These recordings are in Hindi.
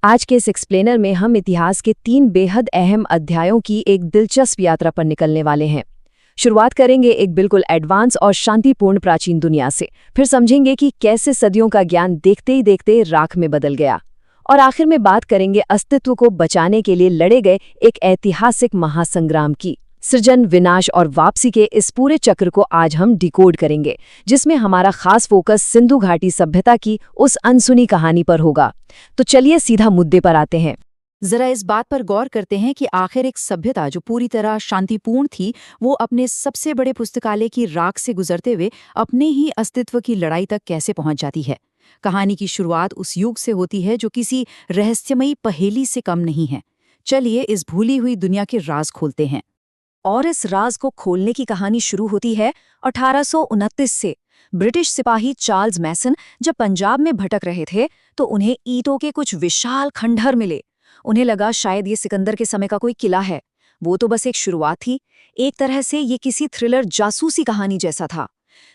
आज के इस एक्सप्लेनर में हम इतिहास के 3 बेहद अहम अध्यायों की एक दिलचस्प यात्रा पर निकलने वाले हैं। शुरुआत करेंगे एक बिल्कुल एडवांस और शांतिपूर्ण प्राचीन दुनिया से, फिर समझेंगे कि कैसे सदियों का ज्ञान देखते ही देखते राख में बदल गया, और आखिर में बात करेंगे अस्तित्व को बचाने के लिए लड़े गए एक ऐतिहासिक महासंग्राम की। सृजन, विनाश और वापसी के इस पूरे चक्र को आज हम डिकोड करेंगे, जिसमें हमारा खास फोकस सिंधु घाटी सभ्यता की उस अनसुनी कहानी पर होगा। तो चलिए सीधा मुद्दे पर आते हैं। जरा इस बात पर गौर करते हैं कि आखिर एक सभ्यता जो पूरी तरह शांतिपूर्ण थी, वो अपने सबसे बड़े पुस्तकालय की राख से गुजरते हुए अपने ही अस्तित्व की लड़ाई तक कैसे पहुंच जाती है। कहानी की शुरुआत उस युग से होती है जो किसी रहस्यमयी पहेली से कम नहीं है। चलिए इस भूली हुई दुनिया के राज खोलते हैं। और इस राज को खोलने की कहानी शुरू होती है 1829 से। ब्रिटिश सिपाही चार्ल्स मैसन जब पंजाब में भटक रहे थे तो उन्हें ईंटों के कुछ विशाल खंडहर मिले। उन्हें लगा शायद ये सिकंदर के समय का कोई किला है। वो तो बस एक शुरुआत थी। एक तरह से ये किसी थ्रिलर जासूसी कहानी जैसा था।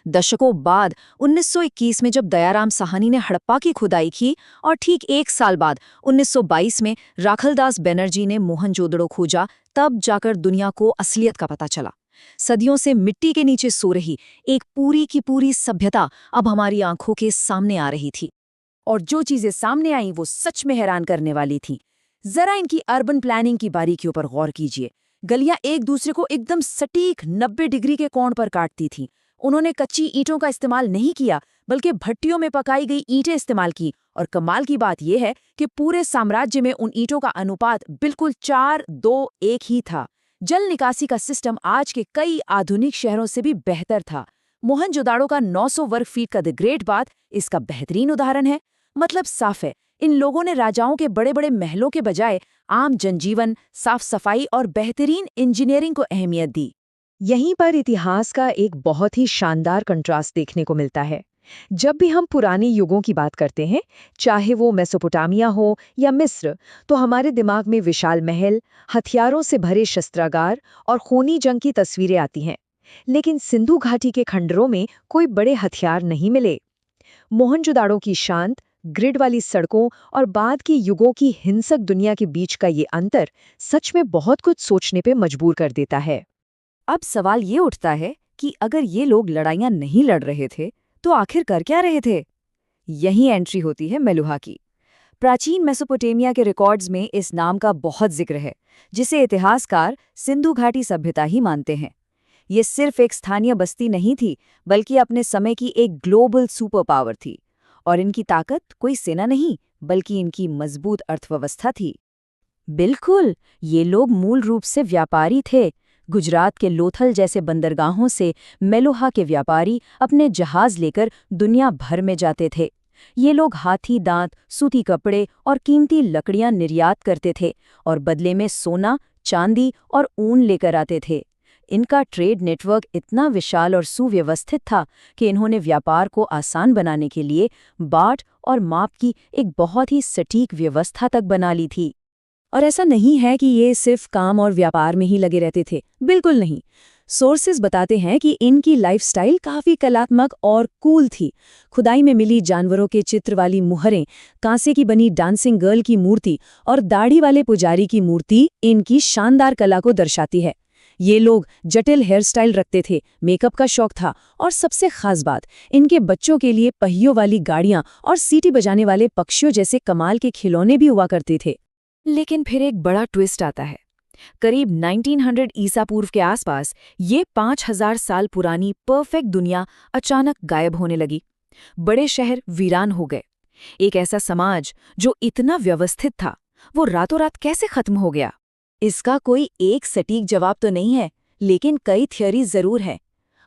दशकों बाद 1921 में जब दयाराम साहनी ने हड़प्पा की खुदाई की, और ठीक एक साल बाद 1922 में राखलदास बनर्जी ने मोहनजोदड़ो खोजा, तब जाकर दुनिया को असलियत का पता चला। सदियों से मिट्टी के नीचे सो रही एक पूरी की पूरी सभ्यता अब हमारी आंखों के सामने आ रही थी। और जो चीजें सामने आईं वो सच में हैरान करने वाली थी। जरा इनकी अर्बन प्लानिंग की बारीकियों पर गौर कीजिए। गलियां एक दूसरे को एकदम सटीक 90 डिग्री के कोण पर काटती थीं। उन्होंने कच्ची ईंटों का इस्तेमाल नहीं किया, बल्कि भट्टियों में पकाई गई ईंटें इस्तेमाल की। और कमाल की बात यह है कि पूरे साम्राज्य में उन ईंटों का अनुपात बिल्कुल 4-2-1 ही था। जल निकासी का सिस्टम आज के कई आधुनिक शहरों से भी बेहतर था। मोहनजोदाड़ो का 900 वर्ग फीट का द ग्रेट बाथ इसका बेहतरीन उदाहरण है। मतलब साफ है, इन लोगों ने राजाओं के बड़े बड़े महलों के बजाय आम जनजीवन, साफ सफाई और बेहतरीन इंजीनियरिंग को अहमियत दी। यहीं पर इतिहास का एक बहुत ही शानदार कंट्रास्ट देखने को मिलता है। जब भी हम पुराने युगों की बात करते हैं, चाहे वो मेसोपोटामिया हो या मिस्र, तो हमारे दिमाग में विशाल महल, हथियारों से भरे शस्त्रागार और खूनी जंग की तस्वीरें आती हैं। लेकिन सिंधु घाटी के खंडरों में कोई बड़े हथियार नहीं मिले। मोहनजोदाड़ो की शांत, ग्रिड वाली सड़कों और बाद के युगों की हिंसक दुनिया के बीच का ये अंतर सच में बहुत कुछ सोचने पे मजबूर कर देता है। अब सवाल ये उठता है कि अगर ये लोग लड़ाइयां नहीं लड़ रहे थे तो आखिर कर क्या रहे थे। यही एंट्री होती है मेलुहा की। प्राचीन मेसोपोटामिया के रिकॉर्ड्स में इस नाम का बहुत जिक्र है, जिसे इतिहासकार सिंधु घाटी सभ्यता ही मानते हैं। ये सिर्फ एक स्थानीय बस्ती नहीं थी, बल्कि अपने समय की एक ग्लोबल सुपर पावर थी। और इनकी ताकत कोई सेना नहीं, बल्कि इनकी मजबूत अर्थव्यवस्था थी। बिल्कुल, ये लोग मूल रूप से व्यापारी थे। गुजरात के लोथल जैसे बंदरगाहों से मेलुहा के व्यापारी अपने जहाज लेकर दुनिया भर में जाते थे। ये लोग हाथी दांत, सूती कपड़े और कीमती लकड़ियां निर्यात करते थे और बदले में सोना, चांदी और ऊन लेकर आते थे। इनका ट्रेड नेटवर्क इतना विशाल और सुव्यवस्थित था कि इन्होंने व्यापार को आसान बनाने के लिए बाट और माप की एक बहुत ही सटीक व्यवस्था तक बना ली थी। और ऐसा नहीं है कि ये सिर्फ काम और व्यापार में ही लगे रहते थे, बिल्कुल नहीं। सोर्सेज बताते हैं कि इनकी लाइफस्टाइल काफी कलात्मक और कूल थी। खुदाई में मिली जानवरों के चित्र वाली मुहरें, कांसे की बनी डांसिंग गर्ल की मूर्ति और दाढ़ी वाले पुजारी की मूर्ति इनकी शानदार कला को दर्शाती है। ये लोग जटिल हेयर स्टाइल रखते थे, मेकअप का शौक था, और सबसे खास बात, इनके बच्चों के लिए पहियों वाली गाड़ियां और सीटी बजाने वाले पक्षियों जैसे कमाल के खिलौने भी हुआ करते थे। लेकिन फिर एक बड़ा ट्विस्ट आता है। करीब 1900 ईसा पूर्व के आसपास ये 5000 साल पुरानी परफेक्ट दुनिया अचानक गायब होने लगी। बड़े शहर वीरान हो गए। एक ऐसा समाज जो इतना व्यवस्थित था, वो रातों रात कैसे खत्म हो गया? इसका कोई एक सटीक जवाब तो नहीं है, लेकिन कई थियोरी जरूर है।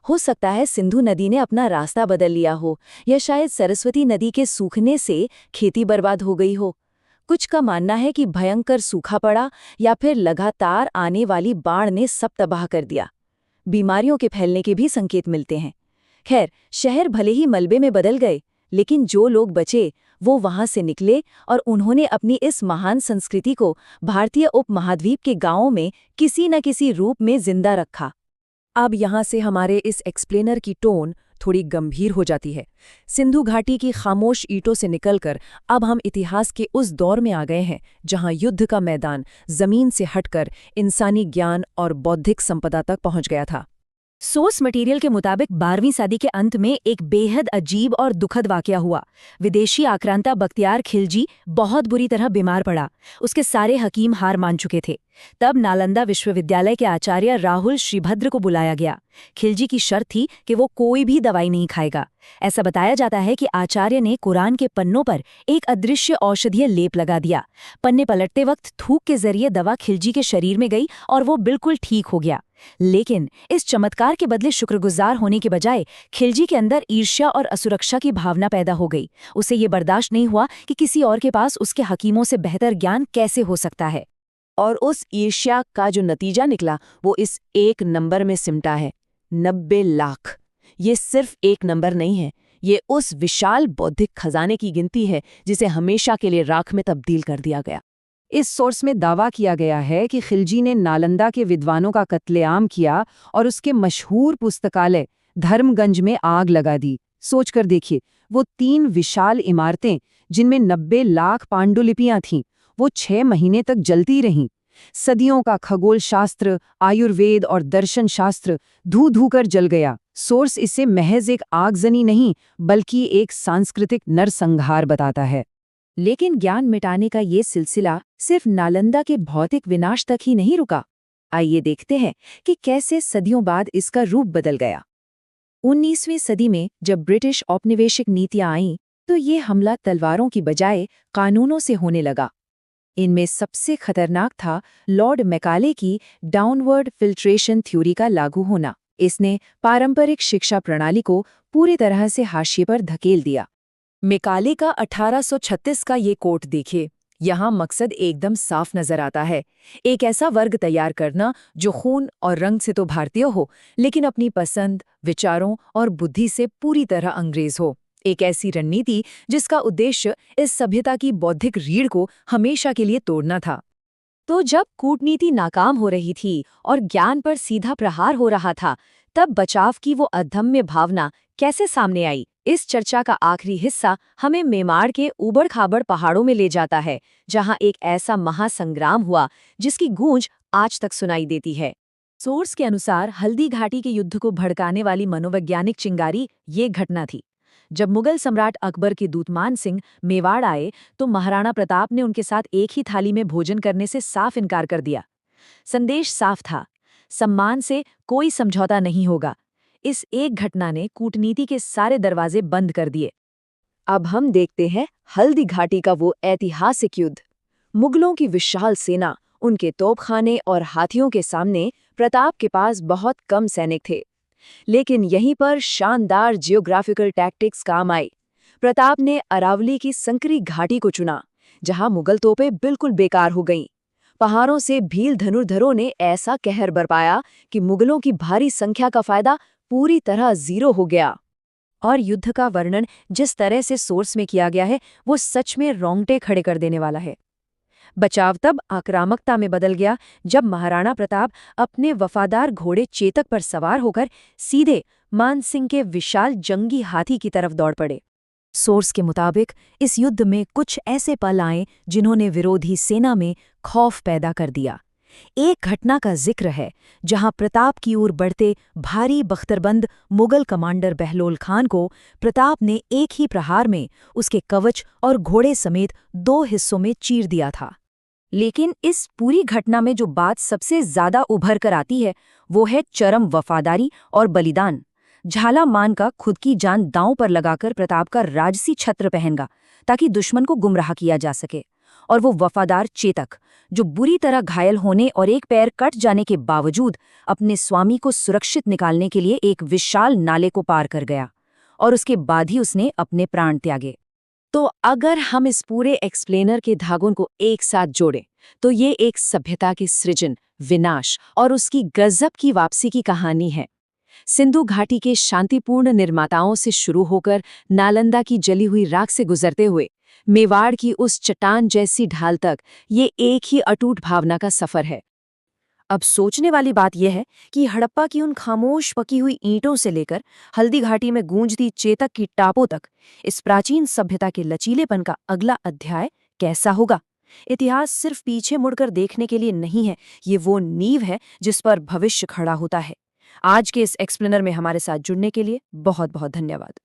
हो सकता है सिंधु नदी ने अपना रास्ता बदल लिया हो, या शायद सरस्वती नदी के सूखने से खेती बर्बाद हो गई हो। कुछ का मानना है कि भयंकर सूखा पड़ा, या फिर लगातार आने वाली बाढ़ ने सब तबाह कर दिया। बीमारियों के फैलने के भी संकेत मिलते हैं। खैर, शहर भले ही मलबे में बदल गए, लेकिन जो लोग बचे वो वहां से निकले, और उन्होंने अपनी इस महान संस्कृति को भारतीय उपमहाद्वीप के गांवों में किसी न किसी रूप में जिंदा रखा। अब यहाँ से हमारे इस एक्सप्लेनर की टोन थोड़ी गंभीर हो जाती है। सिंधु घाटी की खामोश ईंटों से निकलकर अब हम इतिहास के उस दौर में आ गए हैं जहां युद्ध का मैदान जमीन से हटकर इंसानी ज्ञान और बौद्धिक संपदा तक पहुंच गया था। सोर्स मटेरियल के मुताबिक 12वीं सदी के अंत में एक बेहद अजीब और दुखद वाकया हुआ। विदेशी आक्रांता बख्तियार खिलजी बहुत बुरी तरह बीमार पड़ा। उसके सारे हकीम हार मान चुके थे। तब नालंदा विश्वविद्यालय के आचार्य राहुल श्रीभद्र को बुलाया गया। खिलजी की शर्त थी कि वो कोई भी दवाई नहीं खाएगा। ऐसा बताया जाता है कि आचार्य ने कुरान के पन्नों पर एक अदृश्य औषधीय लेप लगा दिया। पन्ने पलटते वक्त थूक के जरिए दवा खिलजी के शरीर में गई और वो बिल्कुल ठीक हो गया। लेकिन इस चमत्कार के बदले शुक्रगुजार होने के बजाय खिलजी के अंदर ईर्ष्या और असुरक्षा की भावना पैदा हो गई। उसे ये बर्दाश्त नहीं हुआ कि किसी और के पास उसके हकीमों से बेहतर ज्ञान कैसे हो सकता है। और उस ईर्ष्या का जो नतीजा निकला वो इस एक नंबर में सिमटा है, 90 लाख। ये सिर्फ एक नंबर नहीं है, ये उस विशाल बौद्धिक खजाने की गिनती है जिसे हमेशा के लिए राख में तब्दील कर दिया गया। इस सोर्स में दावा किया गया है कि खिलजी ने नालंदा के विद्वानों का कत्लेआम किया और उसके मशहूर पुस्तकालय धर्मगंज में आग लगा दी। सोचकर देखिए, वो 3 विशाल इमारतें जिनमें 90 लाख पांडुलिपियां थीं, वो 6 महीने तक जलती रहीं। सदियों का खगोल शास्त्र, आयुर्वेद और दर्शन शास्त्र धू कर जल गया। सोर्स इसे महज एक आगजनी नहीं बल्कि एक सांस्कृतिक नरसंहार बताता है। लेकिन ज्ञान मिटाने का ये सिलसिला सिर्फ नालंदा के भौतिक विनाश तक ही नहीं रुका। आइए देखते हैं कि कैसे सदियों बाद इसका रूप बदल गया। 19वीं सदी में जब ब्रिटिश औपनिवेशिक नीतियां आईं तो ये हमला तलवारों की बजाय कानूनों से होने लगा। इनमें सबसे खतरनाक था लॉर्ड मैकाले की डाउनवर्ड फिल्ट्रेशन थ्योरी का लागू होना। इसने पारंपरिक शिक्षा प्रणाली को पूरी तरह से हाशिए पर धकेल दिया। मैकाले का 1836 का ये कोट देखिए। यहाँ मकसद एकदम साफ नजर आता है, एक ऐसा वर्ग तैयार करना जो खून और रंग से तो भारतीय हो लेकिन अपनी पसंद, विचारों और बुद्धि से पूरी तरह अंग्रेज हो। एक ऐसी रणनीति जिसका उद्देश्य इस सभ्यता की बौद्धिक रीढ़ को हमेशा के लिए तोड़ना था। तो जब कूटनीति नाकाम हो रही थी और ज्ञान पर सीधा प्रहार हो रहा था, तब बचाव की वो अदम्य भावना कैसे सामने आई? इस चर्चा का आखिरी हिस्सा हमें मेवाड़ के ऊबड़-खाबड़ पहाड़ों में ले जाता है, जहां एक ऐसा महासंग्राम हुआ जिसकी गूंज आज तक सुनाई देती है। सोर्स के अनुसार हल्दी घाटी के युद्ध को भड़काने वाली मनोवैज्ञानिक चिंगारी ये घटना थी। जब मुगल सम्राट अकबर के दूत मान सिंह मेवाड़ आए तो महाराणा प्रताप ने उनके साथ एक ही थाली में भोजन करने से साफ इनकार कर दिया। संदेश साफ था, सम्मान से कोई समझौता नहीं होगा। इस एक घटना ने कूटनीति के सारे दरवाजे बंद कर दिए। अब हम देखते हैं हल्दी घाटी का वो ऐतिहासिक युद्ध। मुगलों की विशाल सेना, उनके तोपखाने और हाथियों के सामने प्रताप के पास बहुत कम सैनिक थे। लेकिन यहीं पर शानदार जियोग्राफिकल टैक्टिक्स काम आई। प्रताप ने अरावली की संकरी घाटी को चुना, जहां मुगल तोपें बिल्कुल बेकार हो गईं। पहाड़ों से भील धनुर्धरों ने ऐसा कहर बरपाया कि मुगलों की भारी संख्या का फायदा पूरी तरह जीरो हो गया। और युद्ध का वर्णन जिस तरह से सोर्स में किया गया है वो सच में रोंगटे खड़े कर देने वाला है। बचाव तब आक्रामकता में बदल गया जब महाराणा प्रताप अपने वफादार घोड़े चेतक पर सवार होकर सीधे मान सिंह के विशाल जंगी हाथी की तरफ दौड़ पड़े। सोर्स के मुताबिक इस युद्ध में कुछ ऐसे पल आए जिन्होंने विरोधी सेना में खौफ पैदा कर दिया। एक घटना का जिक्र है जहां प्रताप की ओर बढ़ते भारी बख्तरबंद मुगल कमांडर बहलोल खान को प्रताप ने एक ही प्रहार में उसके कवच और घोड़े समेत 2 हिस्सों में चीर दिया था। लेकिन इस पूरी घटना में जो बात सबसे ज्यादा उभर कर आती है वो है चरम वफादारी और बलिदान। झाला मान का खुद की जान दांव पर लगाकर प्रताप का राजसी छत्र पहनगा ताकि दुश्मन को गुमराह किया जा सके। और वो वफादार चेतक जो बुरी तरह घायल होने और एक पैर कट जाने के बावजूद अपने स्वामी को सुरक्षित निकालने के लिए एक विशाल नाले को पार कर गया और उसके बाद ही उसने अपने प्राण त्यागे। तो अगर हम इस पूरे एक्सप्लेनर के धागों को एक साथ जोड़ें तो ये एक सभ्यता के सृजन, विनाश और उसकी गजब की वापसी की कहानी है। सिंधु घाटी के शांतिपूर्ण निर्माताओं से शुरू होकर नालंदा की जली हुई राख से गुजरते हुए मेवाड़ की उस चट्टान जैसी ढाल तक ये एक ही अटूट भावना का सफर है। अब सोचने वाली बात यह है कि हड़प्पा की उन खामोश पकी हुई ईंटों से लेकर हल्दी घाटी में गूंजती चेतक की टापों तक इस प्राचीन सभ्यता के लचीलेपन का अगला अध्याय कैसा होगा। इतिहास सिर्फ पीछे मुड़कर देखने के लिए नहीं है, ये वो नींव है जिस पर भविष्य खड़ा होता है। आज के इस एक्सप्लेनर में हमारे साथ जुड़ने के लिए बहुत बहुत धन्यवाद।